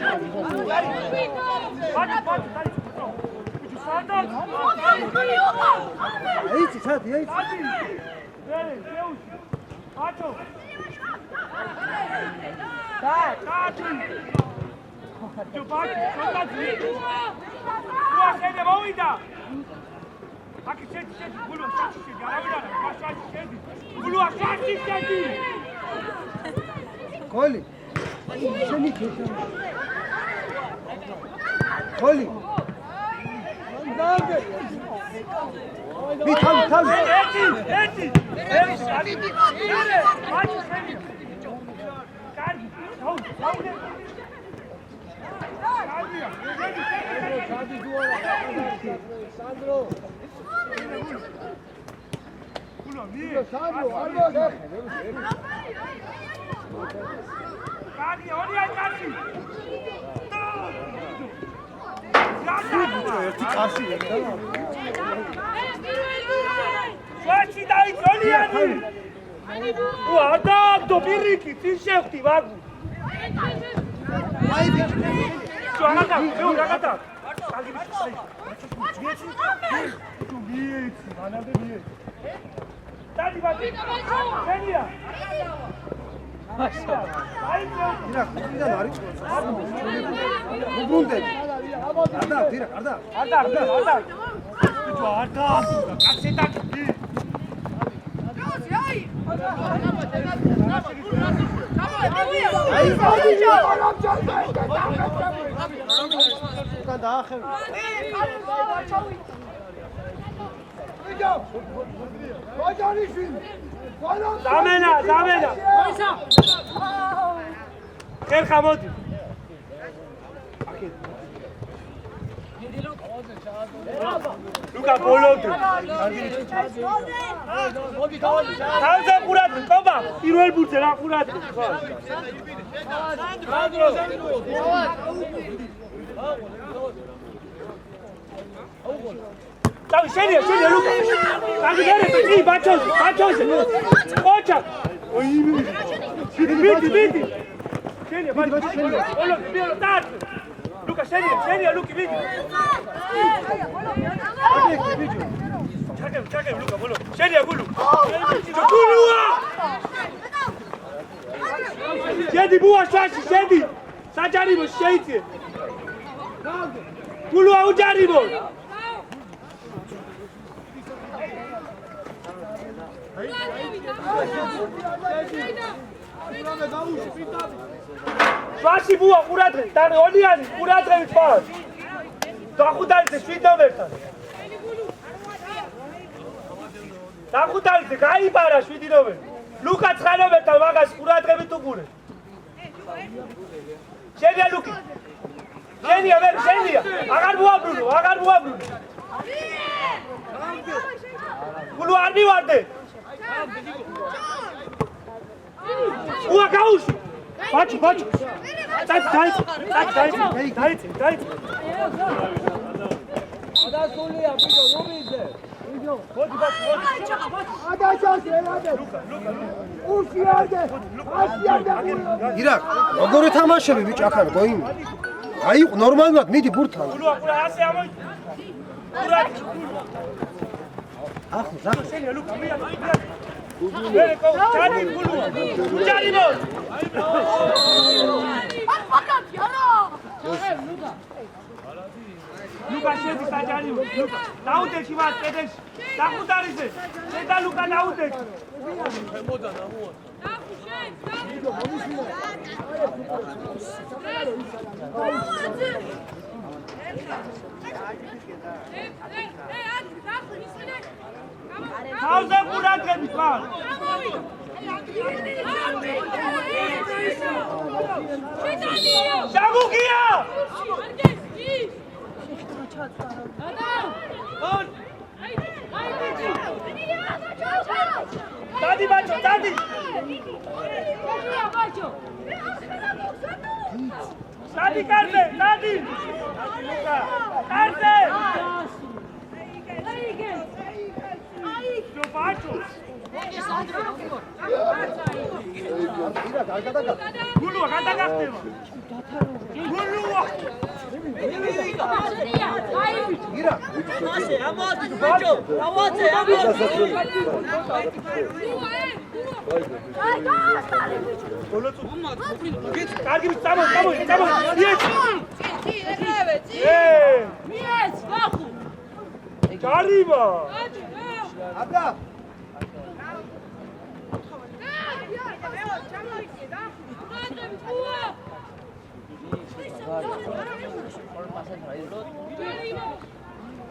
აიცი ჩადი. Macho! Dai! Giubacchi, soltanto! Tu scende, muovita! Ma che scendi, quello scendi, alla scendi! Quello scendi! Coli! Scendi che Coli! Andate! Vitam! Etti! Sandro! Facci dai italiani! Guarda, Dobiriki, ti scelti, vago! Ragazza! Dai, vai! Venia! Zamena! Gel Hamodi. ლუკა ბოლომდე. თავზე ყურად ყობა პირველ ბურთზე რა ყურად ხო. დავი შენია ლუკა. აგიგერე კი ბაჩოს. ოჩა. მიდი. შენია ბაჩო. ბოლო ბიო დარ. ლუკა შენია ლუკი მიდი. ჩაკე ლუკა ბოლო. შენია გულუ. გულუა. შედი ბუა შაში შედი. საჯარიმო შეიცე. გულუა უჯარიმო. შაში ბუა ყურადღე და ონიანი ყურადღებით ფარ. დახუდალიძე 7-9-თან. დახუდალიძე გაიბარა 7-9. ლუკა 9-9-თან მაგას ყურადღებით უყურე. შენია ლუკი. შენია. აღარ მოაბრუნო. გულუ არ მივარდე. უა გაუში. ბაჩო. დაიცე. ადასულია ბიჭო, რომიზე? მოდი ბაჩო. ადაშასე. უშიარდე. აშიარდე. ირაკ, როგორი თამაშები ბიჭო ახლა გოიმი. აი, ნორმალურად მიდი ბურთთან. გულუ ახლა ასე ამოი. ახლა. შენია ლუკა მია. ვერე კო ჩადი გულუ. უჯარიმო. ლუკა შედი საჯარიმო. დაუდეში ვარ კედეში. დახუდალიძე. შედა ლუკა დაუდეში. თავზე ყურადღები ხარ. შაგუგია. დადი ბაჩო, დადი. დადი კარზე, დადი. კარზე. Jo bacho. Gulu გადაგახტება. გულუ. ირა. ასე ამოდი ბიჭო. დავაძე ამოდი. კარგი წამო. იეთ. მიეს ვახუ. კარიბა. აბა.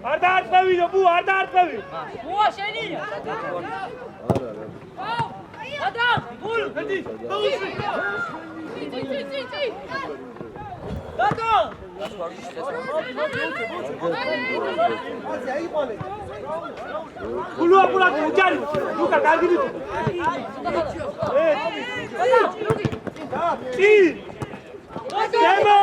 არ დაარწევიო ბუ, არ დაარწევი. ბუა შენია. ადა, გულ, ედი, ბუში. წი. დადა. გულუ აკურად უჯარი. ლუკა კარგი ბიჭო. წი. დემო.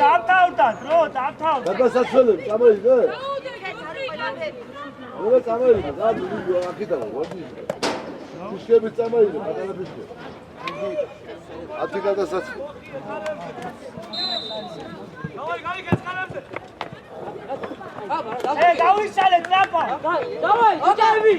დავთავდა დრო, დავთავდა. გადასაცვლელი, წამოიღე. რა წამოიღე? რა ვიდეო აქედაო, ვადი. უშები წამოიღე, გადალებიშე. ათი გადასაცვლელი. დავაი გესხარებზე. დავიშალე ტრაპა. დავაი, იჯები.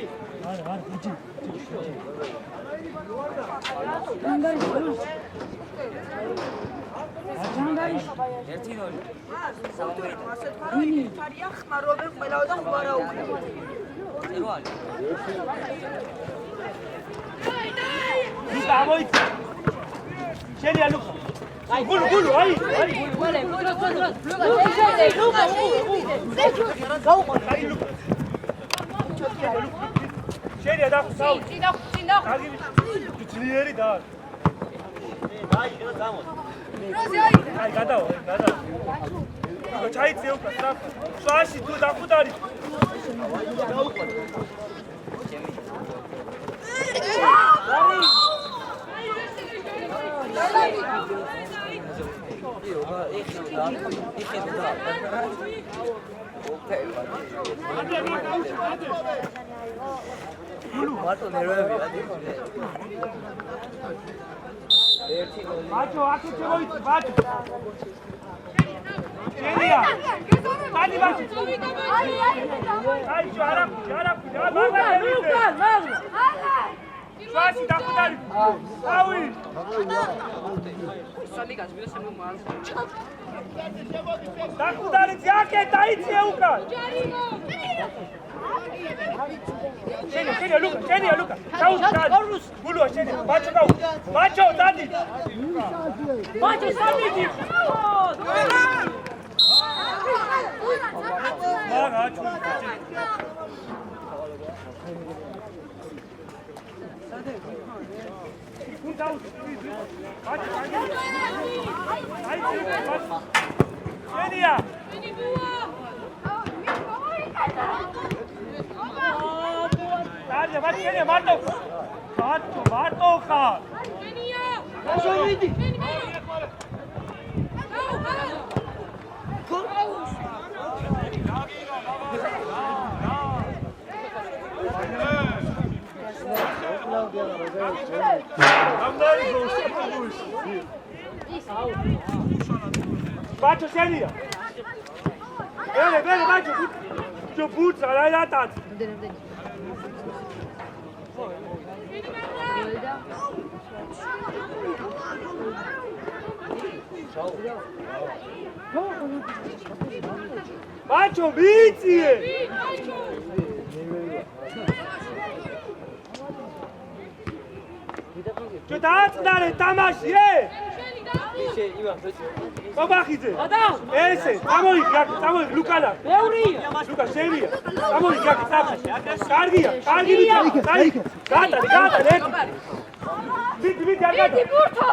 ასე თქვა რომ იფარია ხმარობენ ყველაო და ღვარაუქნებოდი. ლუკა ამოიქ შენია ლუკა გულ აი შენია და საუ ძლიერი და აი გადავა ჩაიცე უკა სტრაფ შვაში თუ დახუდარი Macho, aquí te voy, macho. Celia. Dale, macho. Ay, llora, Შვაში დახუდარი. ავი. დახუდარი ძაკე დაიწე უკან. შენია ლუკა. ჩაუდგა. გულო შენია. მაჩო დადი. მაჩო სამიდი. მაგა ჩუ. შენია. დარია, შენია მარტო ხარ. შენია. შენიდი. Bacio seria. Bene, Bacio. C'ho puzza, l'hai datata. Bacio, bici! C'ho dați tamași, Babakhize. Ese, amoi, Lukala. Luka, Shelia. Amoi, Kargia. Gata, Viti, Viti, Burto.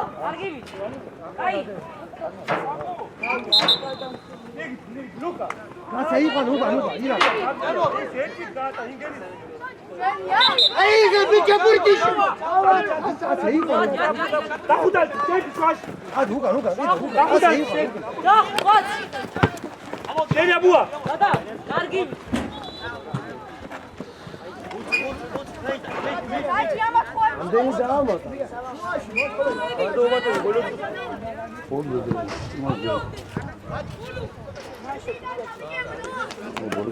Ai. Luka. Gata, Luka, ira. Gata, ingeni. Ai, che bici burtici. დახუდალი, შედი შვაში. Luka. დახუდალი, შედი. შენია ბუა. დადა, კარგი. ამდენი დაამატა.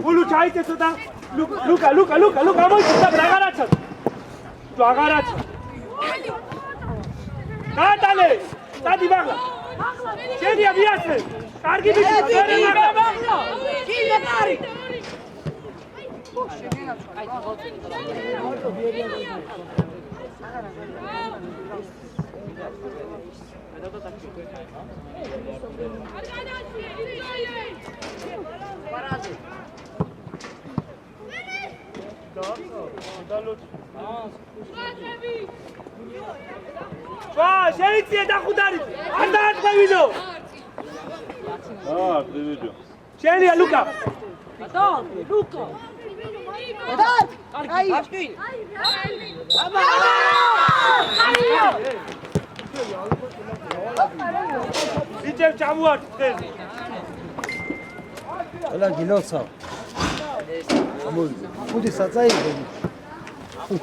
გულუ ჩაიცეცო და ლუკა, ამოიწდა რაღაცა. თუ აღარაცა. Dale! Dadi bagla! Ședia viață! Cargi bici! Cargi bagla! Cine mari! Șeriție, da hudari! Andat pe video! Ah, pe video. Șelia, Luca! Adam, Luca! Adam! Ai! Aștui! Zicem ce am luat! Ăla ghiloța. Amul, unde să ți-ai? Amul,